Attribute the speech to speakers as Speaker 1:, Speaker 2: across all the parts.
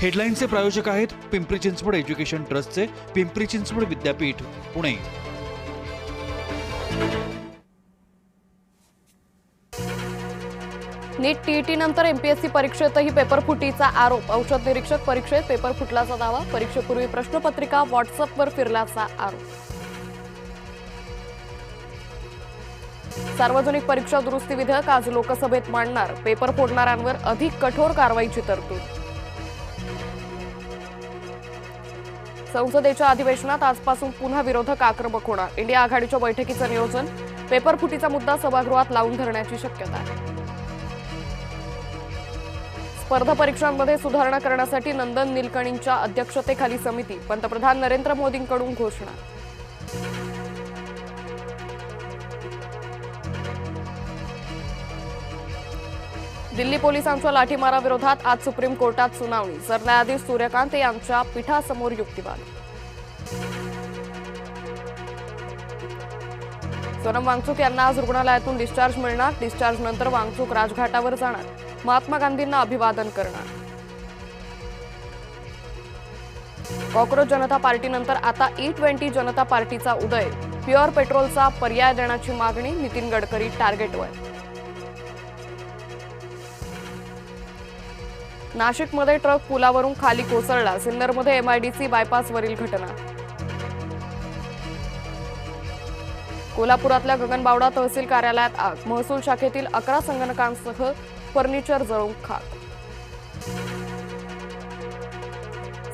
Speaker 1: हेडलाईनचे प्रायोजक आहेत पिंपरी चिंचवड एज्युकेशन ट्रस्टचे पिंपरी चिंचवड विद्यापीठ पुणे।
Speaker 2: नीट टीईटी नंतर एमपीएससी परीक्षेतही पेपर फुटीचा आरोप। औषध निरीक्षक परीक्षेत पेपर फुटल्याचा दावा। परीक्षेपूर्वी प्रश्नपत्रिका व्हॉट्सअपवर फिरल्याचा आरोप। सार्वजनिक परीक्षा दुरुस्ती विधेयक आज लोकसभेत मांडणार। पेपर फोडणाऱ्यांवर अधिक कठोर कारवाईची तरतूद। संसदेच्या अधिवेशनात आजपासून पुन्हा विरोधक आक्रमक होणार। इंडिया आघाडीच्या बैठकीचं नियोजन। पेपर फुटीचा मुद्दा सभागृहात लावून धरण्याची शक्यता आहे। स्पर्धा परीक्षांमध्ये सुधारणा करण्यासाठी नंदन निलकणींच्या अध्यक्षतेखाली समिती। पंतप्रधान नरेंद्र मोदींकडून घोषणा। दिल्ली पोलिसांच्या लाठीमाराविरोधात आज सुप्रीम कोर्टात सुनावणी। सरन्यायाधीश सूर्यकांत यांच्या पीठासमोर युक्तिवाद। सोनम वांगचुक यांना आज रुग्णालयातून डिस्चार्ज मिळणार। डिस्चार्ज नंतर वांगचुक राजघाटावर जाणार। महात्मा गांधींना अभिवादन करणार। कॉक्रोच जनता पार्टीनंतर आता E20 जनता पार्टीचा उदय। प्युअर पेट्रोलचा पर्याय देण्याची मागणी। नितीन गडकरी टार्गेटवर। नाशिकमध्ये ट्रक पुलावरून खाली कोसळला। सिन्नरमध्ये MIDC बायपासवरील घटना। कोल्हापुरातल्या गगनबावडा तहसील कार्यालयात आग। महसूल शाखेतील 11 संगणकांसह फर्निचर जळून खाक।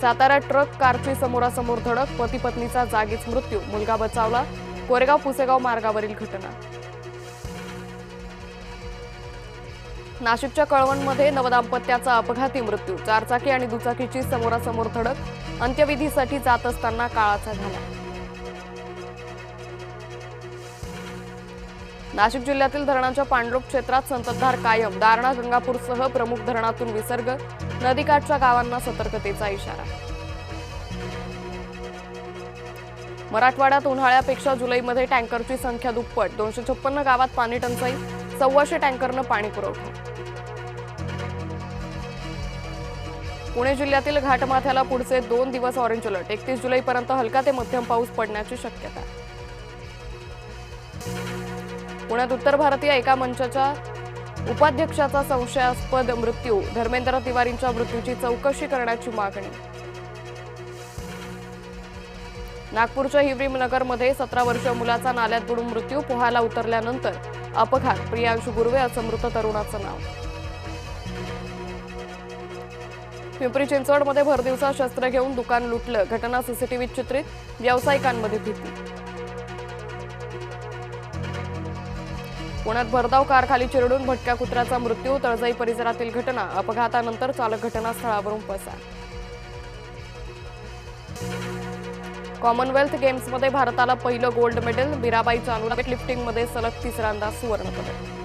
Speaker 2: साताऱ्यात ट्रक कारची समोरासमोर धडक। पती पत्नीचा जागीच मृत्यू। मुलगा बचावला। कोरेगाव पुसेगाव मार्गावरील घटना। नाशिकच्या कळवणमध्ये नवदाम्पत्याचा अपघाती मृत्यू। चारचाकी आणि दुचाकीची समोरासमोर धडक। अंत्यविधीसाठी जात असताना काळाचा घाला। नाशिक जिल्ह्यातील धरणांच्या पाणलोट क्षेत्रात संततधार कायम। दारणा गंगापूरसह प्रमुख धरणातून विसर्ग। नदीकाठच्या गावांना सतर्कतेचा इशारा। मराठवाड्यात उन्हाळ्यापेक्षा जुलैमध्ये टँकरची संख्या दुप्पट। 256 गावात पाणी टंचाई। 125 टँकरनं पाणी पुरवठा। पुणे जिल्ह्यातील घाटमाथ्याला पुढचे 2 दिवस ऑरेंज अलर्ट। 31 जुलैपर्यंत हलका ते मध्यम पाऊस पडण्याची शक्यता। पुण्यात उत्तर भारतीय एका मंचाच्या उपाध्यक्षाचा संशयास्पद मृत्यू। धर्मेंद्र तिवारींच्या मृत्यूची चौकशी करण्याची मागणी। नागपूरच्या हिवरीनगरमध्ये 17 वर्षीय मुलाचा नाल्यात बुडून मृत्यू। पोहायला उतरल्यानंतर अपघात। प्रियांशु गुर्वे असं मृत तरुणाचं नाव। पिंपरी चिंचवडमध्ये भरदिवसा शस्त्र घेऊन दुकान लुटलं। घटना सीसीटीव्हीत चित्रित। व्यावसायिकांमध्ये भीती। पुण्यात भरधाव कारखाली चिरडून भटक्या कुत्र्याचा मृत्यू। तळजाई परिसरातील घटना। अपघातानंतर चालक घटनास्थळावरून पसार। कॉमनवेल्थ गेम्समध्ये भारताला पहिलं गोल्ड मेडल। मीराबाई चानू वेटलिफ्टिंगमध्ये सलग 3ऱ्यांदा सुवर्ण पदक।